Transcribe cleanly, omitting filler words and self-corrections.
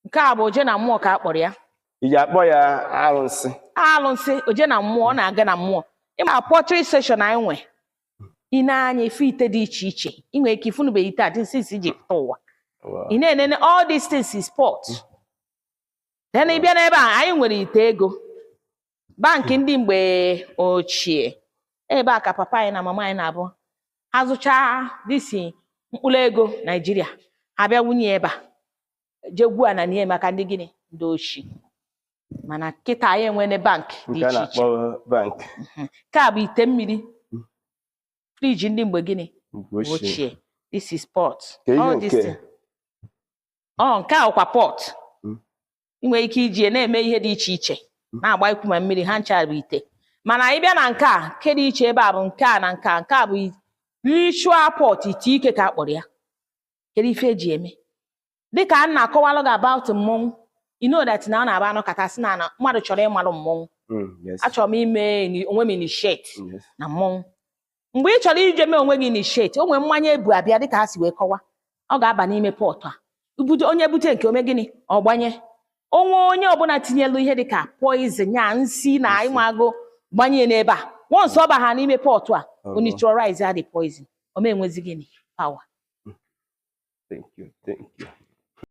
nke a bụ oje na mmụọ ka akpọrọ ya iji akpọ ya arụsị oje na mmụọ na-aga na mmụọ ịma pottery session anyị nwe ị na-anya ife ite dị iche iche ị nwere ike ifunubeghị ite adị since iji pụta ụwa ị na-enene all these things is sport then ị bịa n'ebe a anyị nwere ite ego bankị ndị mgbe ochie ebe a ka papa anyị na mama anyị na-abụ ha zụchaa disi mkpụrụ ego Naijiria ha bịa wunye ebe a jegwu a na nie maka ndị gịnị ndị ochi mana kịta anyị enwene bank dị iche iche nke a bụ ite mmiri friji ndị mgbe gịnị ochie this is pot all this thing nke a ọkwa pot ị nwere ike iji na-eme ihe dị iche iche na-agba ikwu ma mmiri ha ncha bụ ite mana anyị bịa na nke a nke dị iche ebe a bụ nke a na nke a bụ ritual pot ite ike ka akpọrọ ya kedu ife eji eme dịka a na-akọwalụ gị about mmọnwụ you know that na ọ na-aba anọkọta sị na mmadụ chọrọ ịmalụ mmọnwụ achọrọ m ime onwe m initiate na mmọnwụ mgbe ị chọrọ ije mee onwe gị initiate o nwere mmanya ebu abịa dịka ha si wee kọwa ọ ga-aba n'ime pọtụ a onye bute nke ome gịnị ọ gbanye onye ọbụla tinyelu ihe dịka poison ya nsị na ịmagụ gbanye n'ebe a once ọ ba ha n'ime pọtụ a o neutralize the poison o ma enwezi gịnị power. Thank you.